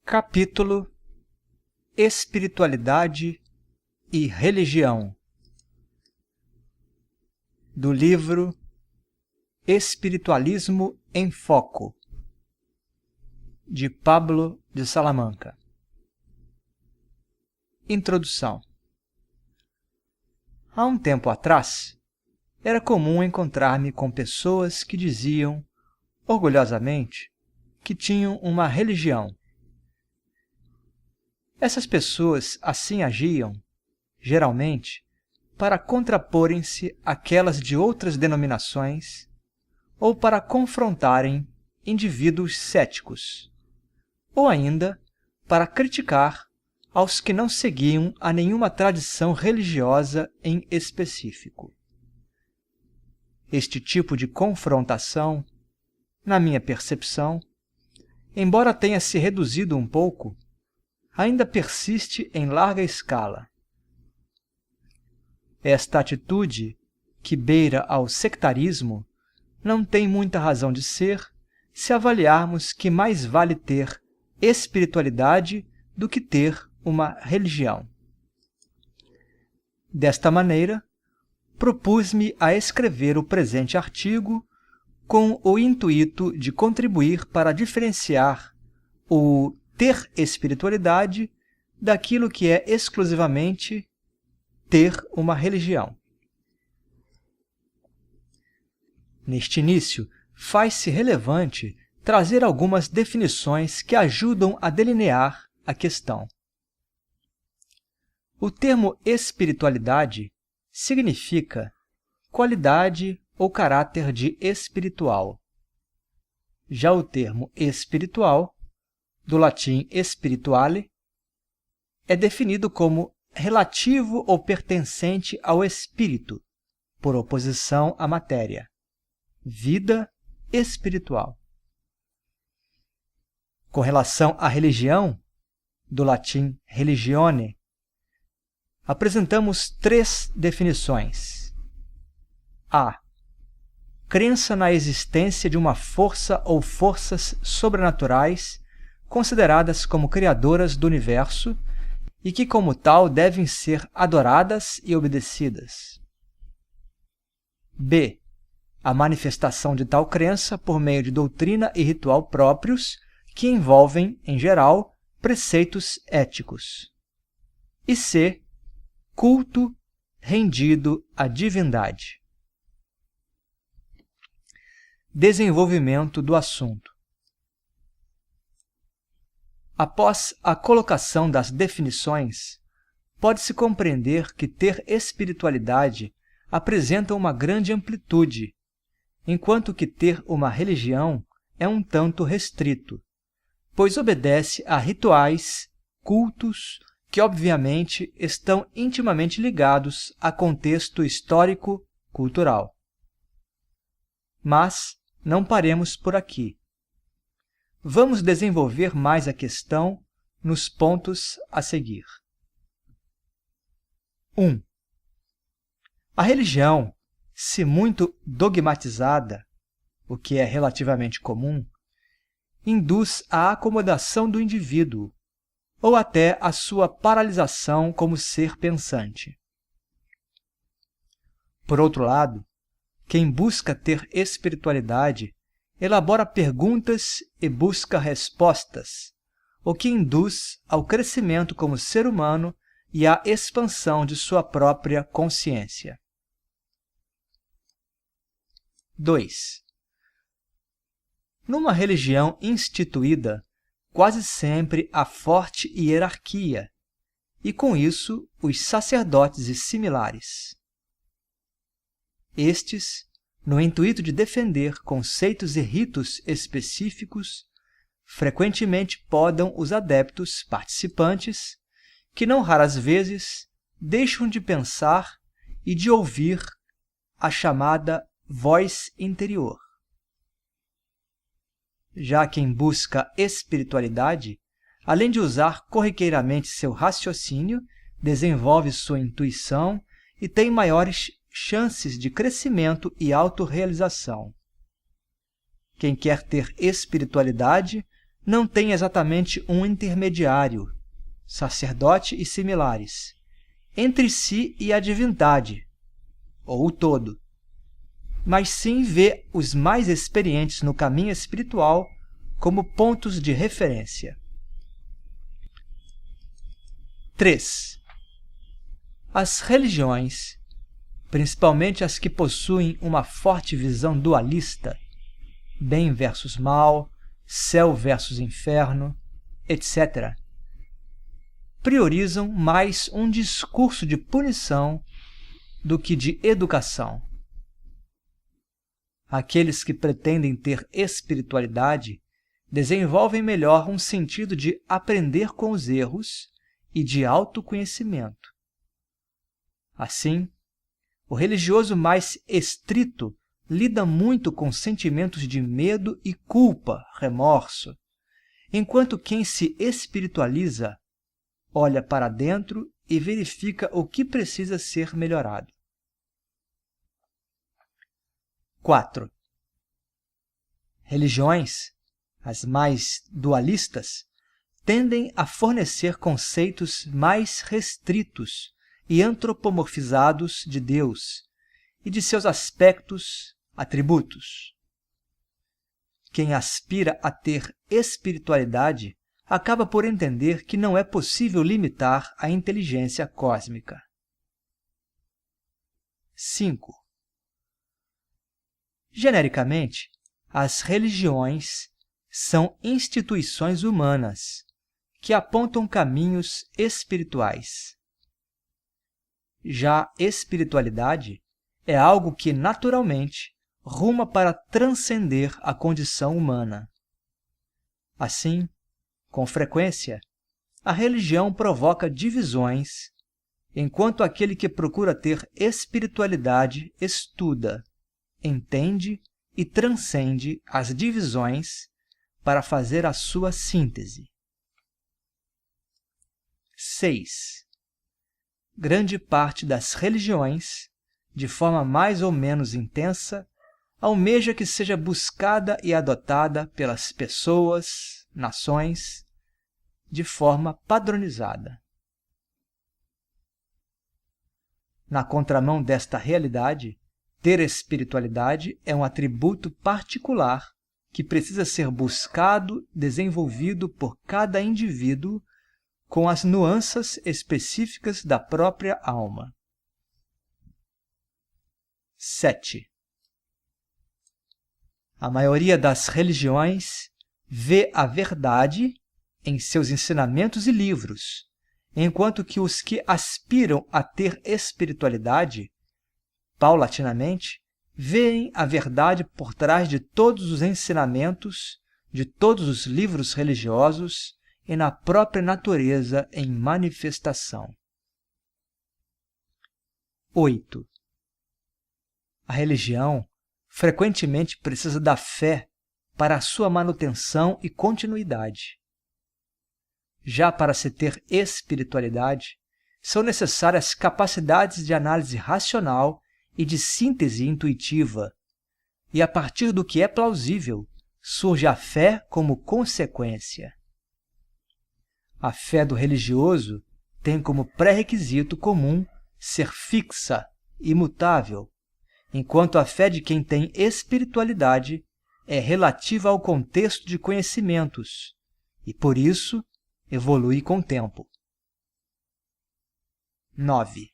Capítulo Espiritualidade e Religião, do livro Espiritualismo em Foco, de Pablo de Salamanca. Introdução. Há um tempo atrás, era comum encontrar-me com pessoas que diziam, orgulhosamente, que tinham uma religião. Essas pessoas assim agiam, geralmente, para contraporem-se àquelas de outras denominações ou para confrontarem indivíduos céticos, ou ainda para criticar aos que não seguiam a nenhuma tradição religiosa em específico. Este tipo de confrontação, na minha percepção, embora tenha se reduzido um pouco, ainda persiste em larga escala. Esta atitude, que beira ao sectarismo, não tem muita razão de ser se avaliarmos que mais vale ter espiritualidade do que ter uma religião. Desta maneira, propus-me a escrever o presente artigo com o intuito de contribuir para diferenciar o ter espiritualidade daquilo que é exclusivamente ter uma religião. Neste início, faz-se relevante trazer algumas definições que ajudam a delinear a questão. O termo espiritualidade significa qualidade ou caráter de espiritual. Já o termo espiritual, do latim spirituale, é definido como relativo ou pertencente ao espírito, por oposição à matéria. Vida espiritual. Com relação à religião, do latim religione, apresentamos três definições. A. Crença na existência de uma força ou forças sobrenaturais consideradas como criadoras do universo e que, como tal, devem ser adoradas e obedecidas. B. A manifestação de tal crença por meio de doutrina e ritual próprios que envolvem, em geral, preceitos éticos. E C. Culto rendido à divindade. Desenvolvimento do assunto. Após a colocação das definições, pode-se compreender que ter espiritualidade apresenta uma grande amplitude, enquanto que ter uma religião é um tanto restrito, pois obedece a rituais, cultos, que obviamente estão intimamente ligados a contexto histórico-cultural. Mas não paremos por aqui. Vamos desenvolver mais a questão nos pontos a seguir. 1. A religião, se muito dogmatizada, o que é relativamente comum, induz à acomodação do indivíduo, ou até à sua paralisação como ser pensante. Por outro lado, quem busca ter espiritualidade elabora perguntas e busca respostas, o que induz ao crescimento como ser humano e à expansão de sua própria consciência. 2. Numa religião instituída, quase sempre há forte hierarquia, e com isso os sacerdotes e similares. Estes, no intuito de defender conceitos e ritos específicos, frequentemente podam os adeptos participantes, que não raras vezes deixam de pensar e de ouvir a chamada voz interior. Já quem busca espiritualidade, além de usar corriqueiramente seu raciocínio, desenvolve sua intuição e tem maiores chances de crescimento e autorrealização. Quem quer ter espiritualidade não tem exatamente um intermediário, sacerdote e similares, entre si e a divindade, ou o todo, mas sim vê os mais experientes no caminho espiritual como pontos de referência. 3. As religiões, principalmente as que possuem uma forte visão dualista, bem versus mal, céu versus inferno, etc., priorizam mais um discurso de punição do que de educação. Aqueles que pretendem ter espiritualidade desenvolvem melhor um sentido de aprender com os erros e de autoconhecimento. Assim, o religioso mais estrito lida muito com sentimentos de medo e culpa, remorso, enquanto quem se espiritualiza olha para dentro e verifica o que precisa ser melhorado. 4. Religiões, as mais dualistas, tendem a fornecer conceitos mais restritos e antropomorfizados de Deus e de seus aspectos, atributos. Quem aspira a ter espiritualidade acaba por entender que não é possível limitar a inteligência cósmica. 5. Genericamente, as religiões são instituições humanas que apontam caminhos espirituais. Já a espiritualidade é algo que, naturalmente, ruma para transcender a condição humana. Assim, com frequência, a religião provoca divisões, enquanto aquele que procura ter espiritualidade estuda, entende e transcende as divisões para fazer a sua síntese. 6. Grande parte das religiões, de forma mais ou menos intensa, almeja que seja buscada e adotada pelas pessoas, nações, de forma padronizada. Na contramão desta realidade, ter espiritualidade é um atributo particular que precisa ser buscado, desenvolvido por cada indivíduo com as nuances específicas da própria alma. 7. A maioria das religiões vê a verdade em seus ensinamentos e livros, enquanto que os que aspiram a ter espiritualidade, paulatinamente, veem a verdade por trás de todos os ensinamentos, de todos os livros religiosos e na própria natureza em manifestação. 8. A religião frequentemente precisa da fé para a sua manutenção e continuidade. Já para se ter espiritualidade, são necessárias capacidades de análise racional e de síntese intuitiva, e a partir do que é plausível, surge a fé como consequência. A fé do religioso tem como pré-requisito comum ser fixa, imutável, enquanto a fé de quem tem espiritualidade é relativa ao contexto de conhecimentos e, por isso, evolui com o tempo. 9.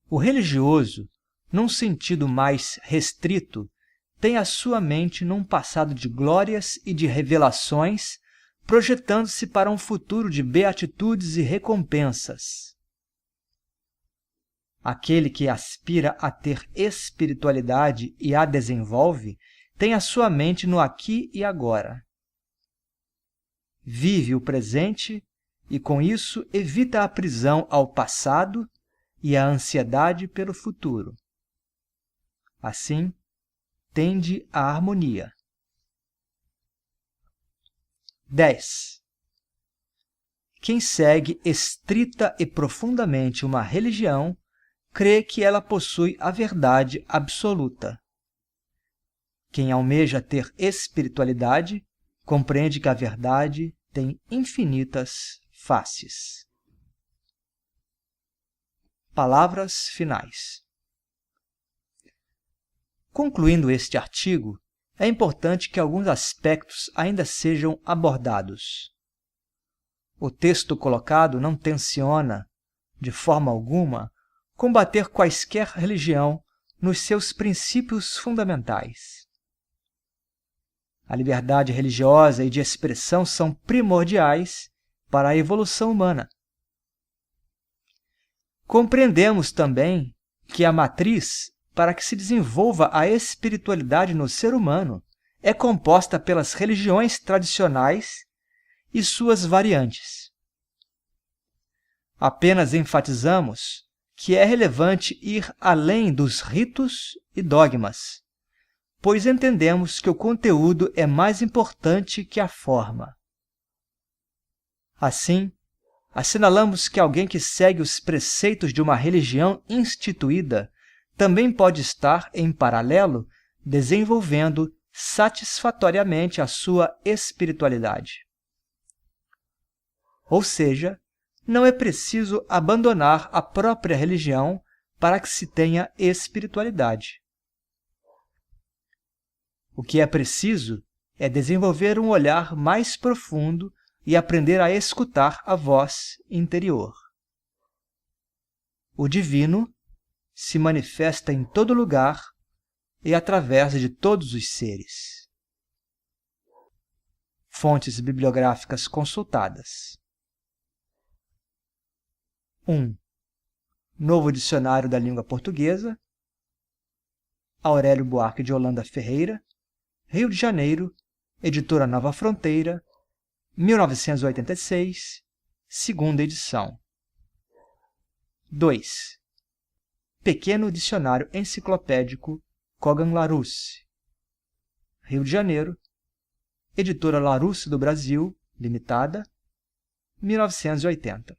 O religioso, num sentido mais restrito, tem a sua mente num passado de glórias e de revelações, projetando-se para um futuro de beatitudes e recompensas. Aquele que aspira a ter espiritualidade e a desenvolve, tem a sua mente no aqui e agora. Vive o presente e, com isso, evita a prisão ao passado e a ansiedade pelo futuro. Assim, tende à harmonia. 10. Quem segue estrita e profundamente uma religião crê que ela possui a verdade absoluta. Quem almeja ter espiritualidade compreende que a verdade tem infinitas faces. Palavras finais. Concluindo este artigo, é importante que alguns aspectos ainda sejam abordados. O texto colocado não tenciona, de forma alguma, combater quaisquer religião nos seus princípios fundamentais. A liberdade religiosa e de expressão são primordiais para a evolução humana. Compreendemos também que a matriz para que se desenvolva a espiritualidade no ser humano é composta pelas religiões tradicionais e suas variantes. Apenas enfatizamos que é relevante ir além dos ritos e dogmas, pois entendemos que o conteúdo é mais importante que a forma. Assim, assinalamos que alguém que segue os preceitos de uma religião instituída também pode estar, em paralelo, desenvolvendo satisfatoriamente a sua espiritualidade. Ou seja, não é preciso abandonar a própria religião para que se tenha espiritualidade. O que é preciso é desenvolver um olhar mais profundo e aprender a escutar a voz interior. O divino se manifesta em todo lugar e através de todos os seres. Fontes bibliográficas consultadas. 1. Novo Dicionário da Língua Portuguesa, Aurélio Buarque de Holanda Ferreira, Rio de Janeiro, Editora Nova Fronteira, 1986, segunda edição. 2. Pequeno Dicionário Enciclopédico Kogan Larousse, Rio de Janeiro, Editora Larousse do Brasil, Limitada, 1980.